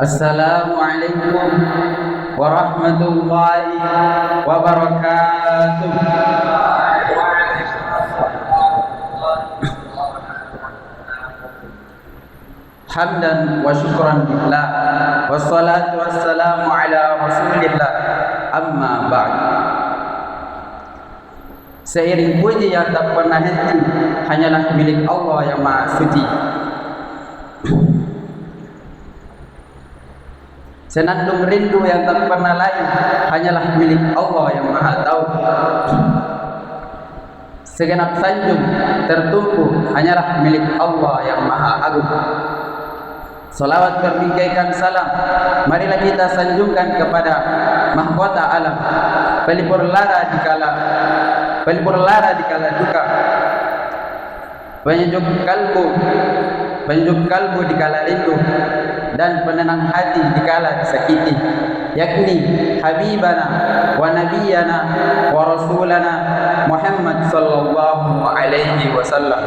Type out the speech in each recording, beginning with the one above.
Assalamualaikum warahmatullahi wabarakatuh. Hamdan wa syukran lillah, wassalatu wassalamu ala rasulillah, amma ba'd. Seiring puji yang tak pernah henti hanyalah milik Allah yang Maha Suci. Senandung rindu yang tak pernah lain hanyalah milik Allah yang Maha Tahu. Segenap sanjung tertumpu hanyalah milik Allah yang Maha Agung. Salawat berbingkaikan salam marilah kita sanjungkan kepada mahkota alam, pelipur lara di kala duka, penyejuk kalbu di kala rindu, dan penenang hati di kala disakiti, yakni habibana wa nabiyana wa rasulana Muhammad sallallahu alaihi wasallam.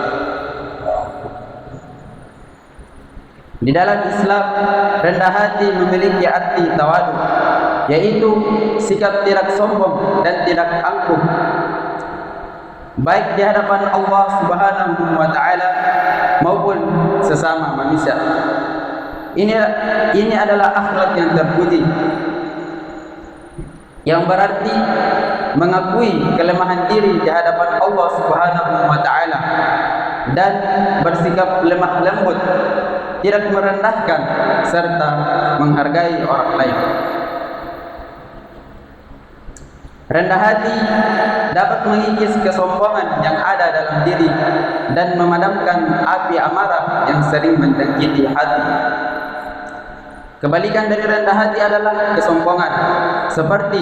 Di dalam Islam, rendah hati memiliki arti tawadu, yaitu sikap tidak sombong dan tidak angkuh, baik di hadapan Allah Subhanahu wa taala maupun sesama manusia. Ini adalah akhlak yang terpuji, yang berarti mengakui kelemahan diri di hadapan Allah Subhanahu wa taala dan bersikap lemah lembut, tidak merendahkan serta menghargai orang lain. Rendah hati dapat mengikis kesombongan yang ada dalam diri dan memadamkan api amarah yang sering menjangkiti hati. Kebalikan dari rendah hati adalah kesombongan, seperti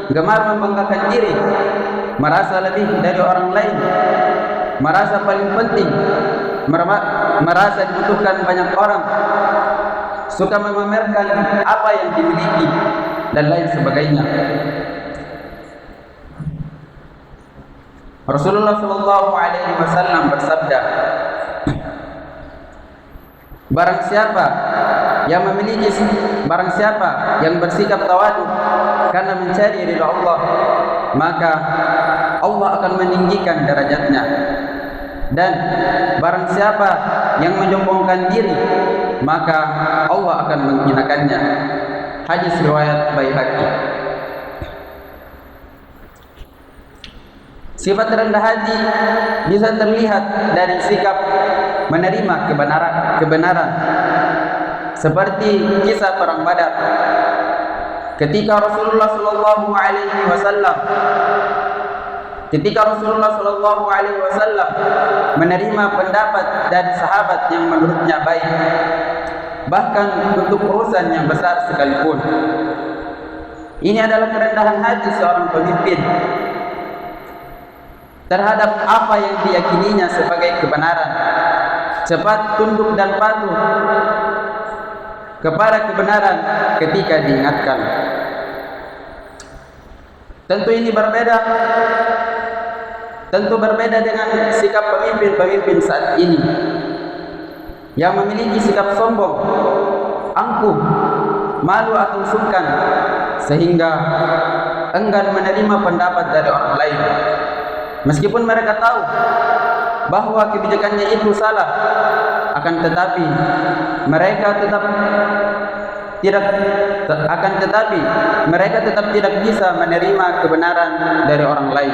gemar membanggakan diri, merasa lebih dari orang lain, merasa paling penting, merasa dibutuhkan banyak orang, suka memamerkan apa yang dimiliki, dan lain sebagainya. Rasulullah sallallahu alaihi wasallam bersabda, barang siapa yang bersikap tawadu karena mencari ridha Allah, maka Allah akan meninggikan derajatnya. Dan barang siapa yang menyombongkan diri, maka Allah akan menghinakannya. Hadis riwayat Baihaqi. Sifat rendah hati bisa terlihat dari sikap menerima kebenaran. Seperti kisah perang Badar. Ketika Rasulullah sallallahu alaihi wasallam menerima pendapat dari sahabat yang menurutnya baik, bahkan untuk urusan yang besar sekalipun. Ini adalah kerendahan hati seorang pemimpin terhadap apa yang diyakininya sebagai kebenaran, cepat tunduk dan patuh kepada kebenaran ketika diingatkan. Tentu berbeda dengan sikap pemimpin-pemimpin saat ini yang memiliki sikap sombong, angkuh, malu atau sungkan, sehingga enggan menerima pendapat dari orang lain. Meskipun mereka tahu bahwa kebijakannya itu salah, akan tetapi mereka tetap tidak bisa menerima kebenaran dari orang lain.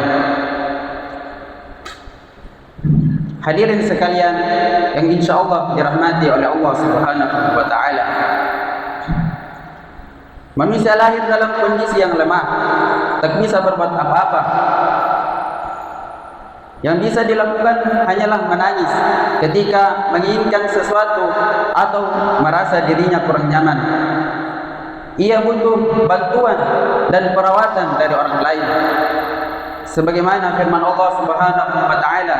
Hadirin sekalian yang insyaallah dirahmati oleh Allah Subhanahu wa taala. Manusia lahir dalam kondisi yang lemah, tak bisa berbuat apa-apa. Yang bisa dilakukan hanyalah menangis ketika menginginkan sesuatu atau merasa dirinya kurang nyaman. Ia butuh bantuan dan perawatan dari orang lain. Sebagaimana firman Allah Subhanahu wa taala,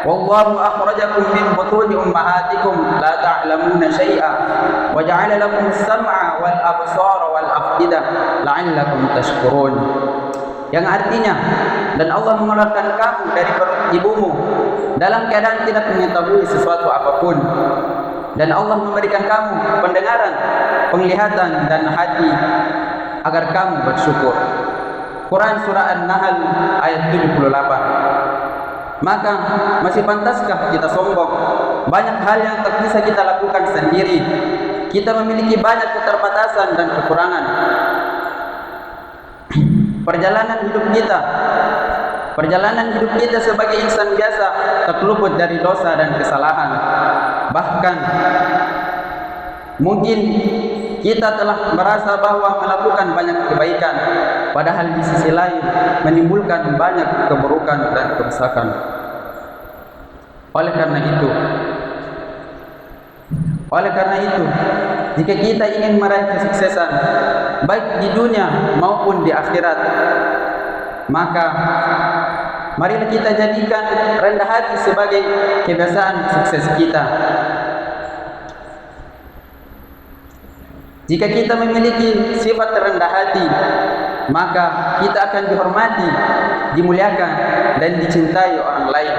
"Wallahu akhrajakum min butuni ummahatikum la ta'lamuna syai'a wa ja'ala lakum as-sam'a wal absara wal af'idah la'allakum tashkurun." Yang artinya, dan Allah mengeluarkan kamu dari perut ibumu dalam keadaan tidak mengetahui sesuatu apapun, Dan Allah memberikan kamu pendengaran, penglihatan, dan hati agar kamu bersyukur. Quran Surah An-Nahl ayat 78. Maka masih pantaskah kita sombong? Banyak hal yang tak bisa kita lakukan sendiri. Kita memiliki banyak keterbatasan dan kekurangan. Perjalanan hidup kita sebagai insan biasa tak luput dari dosa dan kesalahan. Bahkan mungkin kita telah merasa bahwa melakukan banyak kebaikan, padahal di sisi lain menimbulkan banyak keburukan dan kerusakan. Oleh karena itu, jika kita ingin meraih kesuksesan baik di dunia maupun di akhirat, maka marilah kita jadikan rendah hati sebagai kebiasaan sukses kita. Jika kita memiliki sifat rendah hati, maka kita akan dihormati, dimuliakan, dan dicintai orang lain.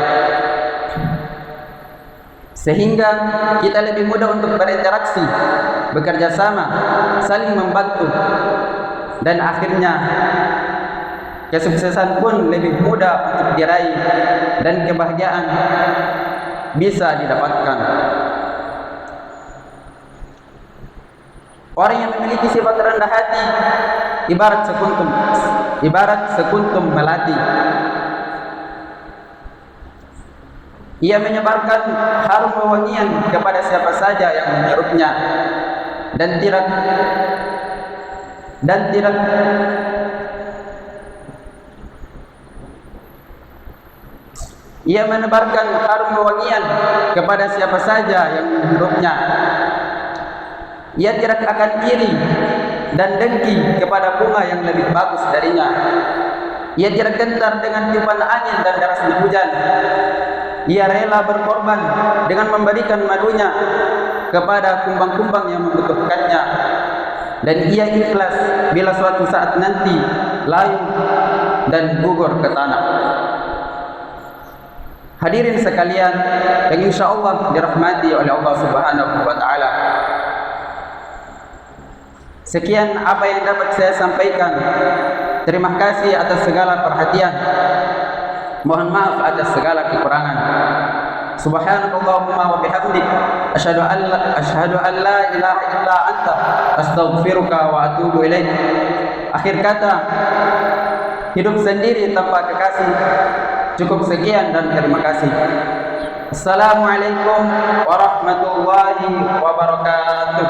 Sehingga kita lebih mudah untuk berinteraksi, bekerja sama, saling membantu, dan akhirnya kesuksesan pun lebih mudah untuk diraih dan kebahagiaan bisa didapatkan. Orang yang memiliki sifat rendah hati ibarat sekuntum melati. Ia menyebarkan harum wewangian kepada siapa saja yang menyerupnya, dan tidak ia menebarkan harum wewangian kepada siapa saja yang menghirupnya. Ia tidak akan iri dan dengki kepada bunga yang lebih bagus darinya. Ia tidak gentar dengan tiupan angin dan derasnya hujan. Ia rela berkorban dengan memberikan madunya kepada kumbang-kumbang yang membutuhkannya. Dan ia ikhlas bila suatu saat nanti layu dan gugur ke tanah. Hadirin sekalian yang insyaallah dirahmati oleh Allah Subhanahu wa taala. Sekian apa yang dapat saya sampaikan. Terima kasih atas segala perhatian. Mohon maaf atas segala kekurangan. Subhanakallahumma wa bihamdik asyhadu an la ilaha illa anta astaghfiruka wa atubu ilaik. Akhir kata, hidup sendiri tanpa kekasih. Cukup sekian dan terima kasih. Assalamualaikum warahmatullahi wabarakatuh.